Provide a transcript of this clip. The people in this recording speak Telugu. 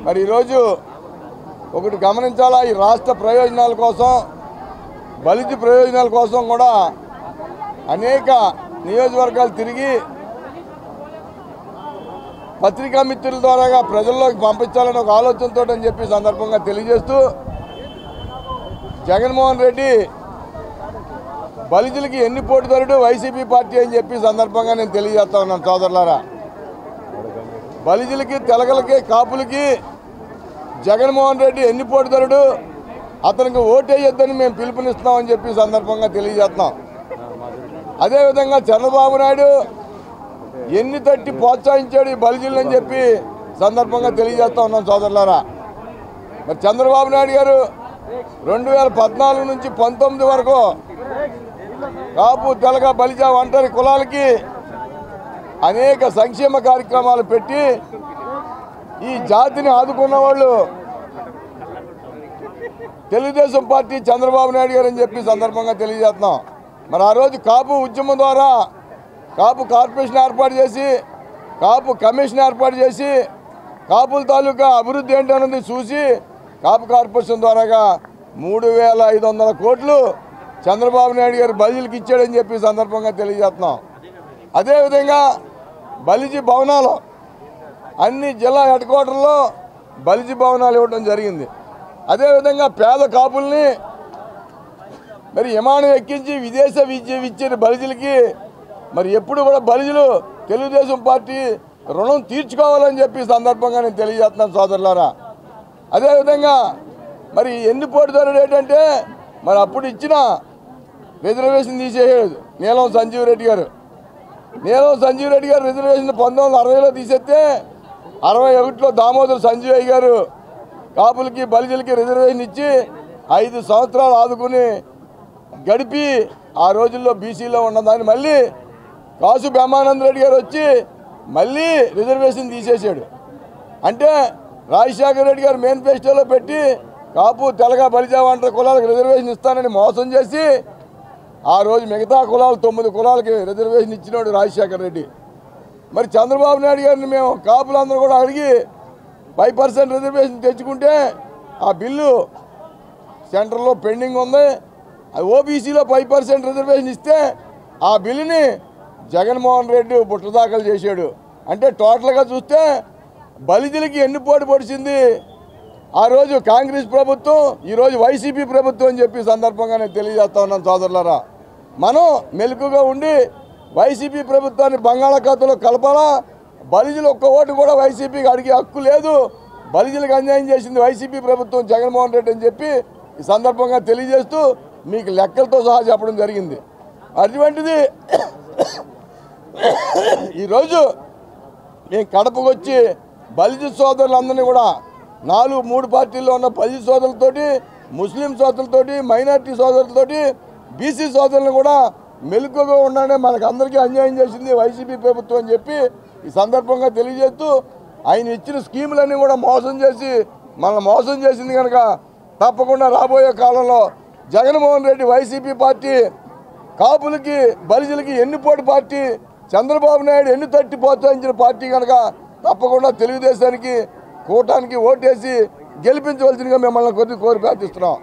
మరి ఈరోజు ఒకటి గమనించాలా, ఈ రాష్ట్ర ప్రయోజనాల కోసం, బలిజ ప్రయోజనాల కోసం కూడా అనేక నియోజకవర్గాలు తిరిగి పత్రికా మిత్రుల ద్వారా ప్రజల్లోకి పంపించాలని ఒక ఆలోచనతో అని చెప్పి సందర్భంగా తెలియజేస్తూ, జగన్మోహన్ రెడ్డి బలిజలకి ఎన్ని పోటీదారుడు వైసీపీ పార్టీ అని చెప్పి సందర్భంగా నేను తెలియజేస్తా ఉన్నాను సోదరులారా. బలిజలకి, తెలగలకి, కాపులకి జగన్మోహన్ రెడ్డి ఎన్ని పోటీదారుడు, అతనికి ఓటేయొద్దని మేము పిలుపునిస్తామని చెప్పి సందర్భంగా తెలియజేస్తున్నాం. అదేవిధంగా చంద్రబాబు నాయుడు ఎన్ని తట్టి ప్రోత్సహించాడు ఈ బలిజలని చెప్పి సందర్భంగా తెలియజేస్తా ఉన్నాం సోదరులారా. మరి చంద్రబాబు నాయుడు గారు 2014 నుంచి 19 వరకు కాపు, తెలగ, బలిజ, ఒంటరి కులాలకి అనేక సంక్షేమ కార్యక్రమాలు పెట్టి ఈ జాతిని ఆదుకున్న వాళ్ళు తెలుగుదేశం పార్టీ, చంద్రబాబు నాయుడు గారు అని చెప్పి సందర్భంగా తెలియజేస్తున్నాం. మరి ఆ రోజు కాపు ఉద్యమం ద్వారా కాపు కార్పొరేషన్ ఏర్పాటు చేసి, కాపు కమిషన్ ఏర్పాటు చేసి, కాపుల తాలూకా అభివృద్ధి ఏంటన్నది చూసి కాపు కార్పొరేషన్ ద్వారాగా 3500 కోట్లు చంద్రబాబు నాయుడు గారు బలిజీలకు ఇచ్చాడని చెప్పి సందర్భంగా తెలియజేస్తున్నాం. అదేవిధంగా బలిజీ భవనాలు అన్ని జిల్లా హెడ్ క్వార్టర్లో బలిజీ భవనాలు ఇవ్వడం జరిగింది. అదేవిధంగా పేద కాపుల్ని మరి విమానం ఎక్కించి విదేశ విద్య ఇచ్చిన బలిజీలకి మరి ఎప్పుడు కూడా బలిజీలు తెలుగుదేశం పార్టీ రుణం తీర్చుకోవాలని చెప్పి సందర్భంగా నేను తెలియజేస్తున్నాను సోదరులారా. అదేవిధంగా మరి ఎన్ని పోటీదారుడు ఏంటంటే మరి అప్పుడు ఇచ్చిన రిజర్వేషన్ తీసేసాడు నీలం సంజీవ్ రెడ్డి గారు. నీలం సంజీవ్ రెడ్డి గారు రిజర్వేషన్ 1960లో తీసేస్తే 61లో దామోదర్ సంజీవయ్య గారు కాపులకి, బలిజలకి రిజర్వేషన్ ఇచ్చి 5 సంవత్సరాలు ఆదుకుని గడిపి ఆ రోజుల్లో బీసీలో ఉన్నదాన్ని మళ్ళీ కాసు బ్రహ్మానంద రెడ్డి గారు వచ్చి మళ్ళీ రిజర్వేషన్ తీసేసాడు. అంటే రాజశేఖర రెడ్డి గారు మేనిఫెస్టోలో పెట్టి కాపు, తెలగ, బలిజ, ఒంటరి కులాలకు రిజర్వేషన్ ఇస్తానని మోసం చేసి ఆ రోజు మిగతా కులాలు 9 కులాలకి రిజర్వేషన్ ఇచ్చినాడు రాజశేఖర రెడ్డి. మరి చంద్రబాబు నాయుడు గారిని మేము కాపులందరూ కూడా అడిగి 5% రిజర్వేషన్ తెచ్చుకుంటే ఆ బిల్లు సెంటర్లో పెండింగ్ ఉంది. అది ఓబీసీలో 5% రిజర్వేషన్ ఇస్తే ఆ బిల్లుని జగన్మోహన్ రెడ్డి బుట్ట దాఖలు చేశాడు. అంటే టోటల్గా చూస్తే బలిజలకి ఎన్ని పోటీ పొడిచింది ఆ రోజు కాంగ్రెస్ ప్రభుత్వం, ఈరోజు వైసీపీ ప్రభుత్వం అని చెప్పి సందర్భంగా నేను తెలియజేస్తా ఉన్నాను సోదరులారా. మనం మెలకుగా ఉండి వైసీపీ ప్రభుత్వాన్ని బంగాళాఖాతంలో కలపాలా. బలిజలు ఒక్క ఓటు కూడా వైసీపీకి అడిగే హక్కు లేదు. బలిజలకు అన్యాయం చేసింది వైసీపీ ప్రభుత్వం, జగన్మోహన్ రెడ్డి అని చెప్పి ఈ సందర్భంగా తెలియజేస్తూ మీకు లెక్కలతో సహా చెప్పడం జరిగింది. అటువంటిది ఈరోజు మేము కడపకు వచ్చి బలిజ సోదరులందరినీ కూడా 3 పార్టీల్లో ఉన్న బలిజ సోదరులతోటి, ముస్లిం సోదరులతోటి, మైనార్టీ సోదరులతోటి, బీసీ సోదరులను కూడా మెలకుగా ఉండనే మనకు అందరికీ అన్యాయం చేసింది వైసీపీ ప్రభుత్వం అని చెప్పి ఈ సందర్భంగా తెలియజేస్తూ, ఆయన ఇచ్చిన స్కీములన్నీ కూడా మోసం చేసి మనల్ని మోసం చేసింది కనుక తప్పకుండా రాబోయే కాలంలో జగన్మోహన్ రెడ్డి వైసీపీ పార్టీ కాపులకి, బలిజలకి ఎన్నిపోటు పార్టీ, చంద్రబాబు నాయుడు ఎన్ని తట్టి ప్రోత్సహించిన పార్టీ కనుక తప్పకుండా తెలుగుదేశానికి, కూటానికి ఓటేసి గెలిపించవలసిందిగా మిమ్మల్ని కోరి ప్రార్థిస్తున్నాం.